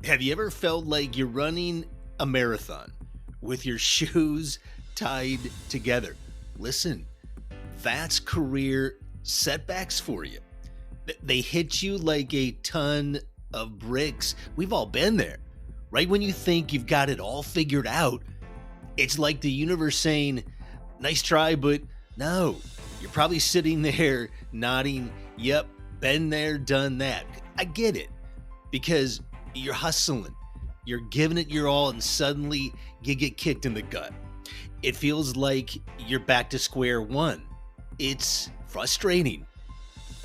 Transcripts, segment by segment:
Have you ever felt like you're running a marathon with your shoes tied together? Listen, that's career setbacks for you. They hit you like a ton of bricks. We've all been there. Right when you think you've got it all figured out, it's like the universe saying, nice try, but no. You're probably sitting there nodding, yep, been there, done that. I get it because you're hustling, you're giving it your all, and suddenly you get kicked in the gut. It feels like you're back to square one. It's frustrating.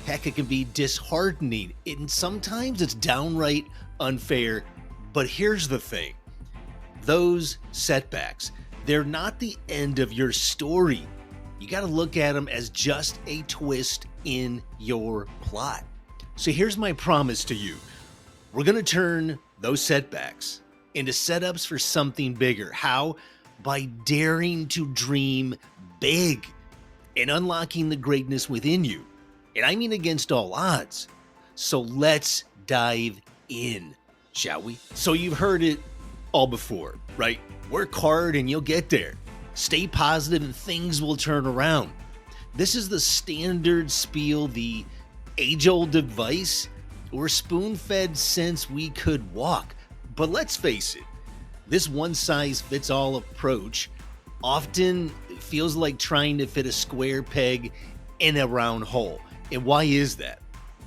Heck, it can be disheartening, and sometimes it's downright unfair. But here's the thing, those setbacks, they're not the end of your story. You got to look at them as just a twist in your plot. So here's my promise to you. We're going to turn those setbacks into setups for something bigger. How? By daring to dream big and unlocking the greatness within you. And I mean against all odds. So let's dive in, shall we? So you've heard it all before, right? Work hard and you'll get there. Stay positive and things will turn around. This is the standard spiel, the age-old advice we're spoon-fed since we could walk. But let's face it, this one-size-fits-all approach often feels like trying to fit a square peg in a round hole. And why is that?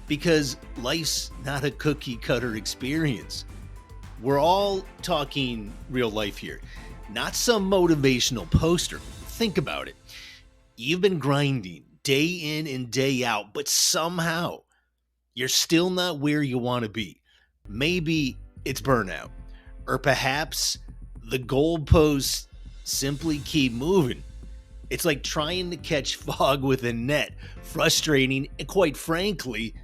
Because life's not a cookie-cutter experience. We're all talking real life here, not some motivational poster. Think about it. You've been grinding day in and day out, but somehow you're still not where you want to be. Maybe it's burnout, or perhaps the goalposts simply keep moving. It's like trying to catch fog with a net, frustrating, and quite frankly,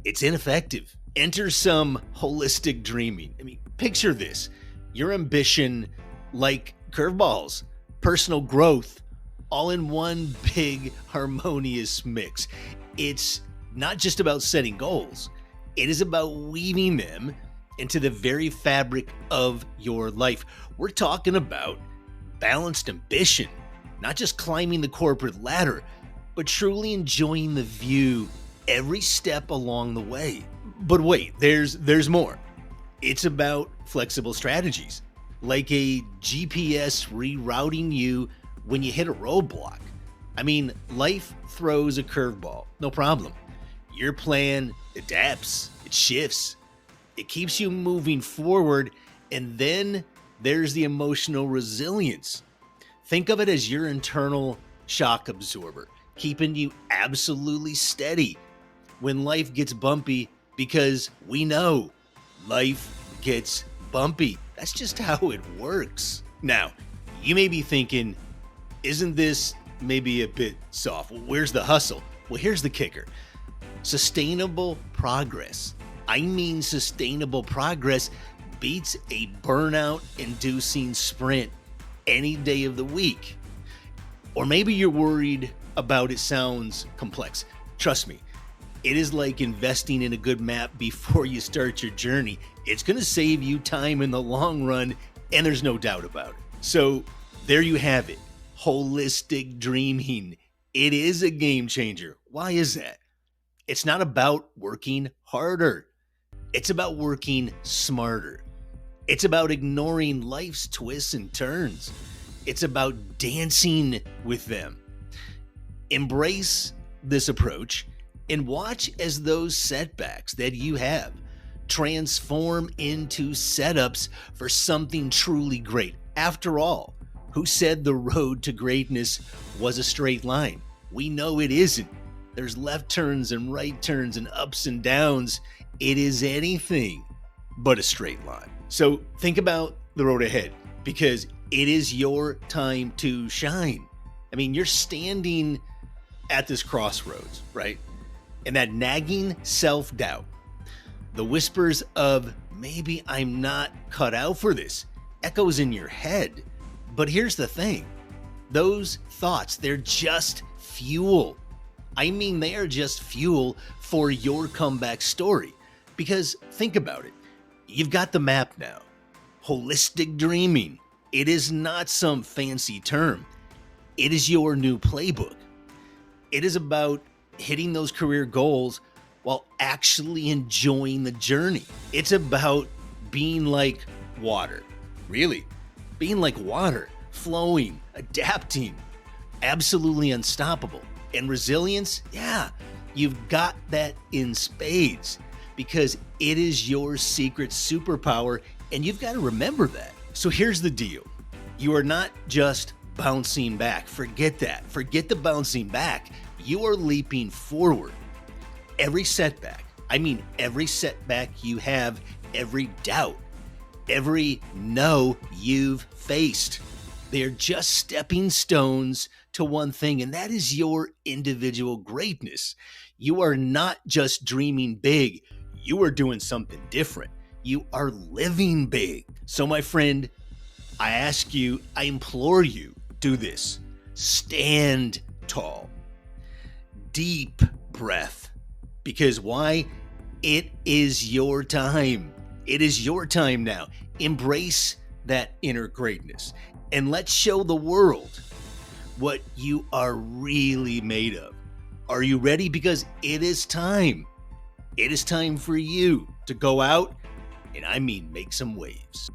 it's ineffective. Enter some holistic dreaming. I mean, picture this. Your ambition like curveballs, personal growth, all in one big harmonious mix. It's not just about setting goals. It is about weaving them into the very fabric of your life. We're talking about balanced ambition, not just climbing the corporate ladder, but truly enjoying the view every step along the way. But wait, there's more. It's about flexible strategies, like a GPS rerouting you when you hit a roadblock. I mean, life throws a curveball, no problem. Your plan adapts, it shifts, it keeps you moving forward, and then there's the emotional resilience. Think of it as your internal shock absorber, keeping you absolutely steady when life gets bumpy, because we know life gets bumpy. That's just how it works. Now, you may be thinking, isn't this maybe a bit soft? Where's the hustle? Well, here's the kicker. Sustainable progress. I mean, sustainable progress beats a burnout-inducing sprint any day of the week. Or maybe you're worried about it sounds complex. Trust me, it is like investing in a good map before you start your journey. It's going to save you time in the long run, and there's no doubt about it. So there you have it. Holistic dreaming. It is a game changer. Why is that? It's not about working harder. It's about working smarter. It's about ignoring life's twists and turns. It's about dancing with them. Embrace this approach and watch as those setbacks that you have transform into setups for something truly great. After all, who said the road to greatness was a straight line? We know it isn't. There's left turns and right turns and ups and downs. It is anything but a straight line. So think about the road ahead, because it is your time to shine. I mean, you're standing at this crossroads, right? And that nagging self-doubt, the whispers of maybe I'm not cut out for this, echoes in your head. But here's the thing. Those thoughts, they're just fuel. I mean, they are just fuel for your comeback story. Because think about it. You've got the map now. Holistic dreaming. It is not some fancy term. It is your new playbook. It is about hitting those career goals while actually enjoying the journey. It's about being like water. Really, being like water, flowing, adapting, absolutely unstoppable. And resilience, yeah, you've got that in spades because it is your secret superpower, and you've got to remember that. So here's the deal. You are not just bouncing back. Forget that. Forget the bouncing back. You are leaping forward. Every setback, every setback you have, every doubt, every no you've faced, they're just stepping stones to one thing, and that is your individual greatness. You are not just dreaming big, you are doing something different. You are living big. So, my friend, I ask you, I implore you, do this. Stand tall. Deep breath. Because why? It is your time. It is your time now. Embrace that inner greatness. And let's show the world what you are really made of. Are you ready? Because it is time. It is time for you to go out and make some waves.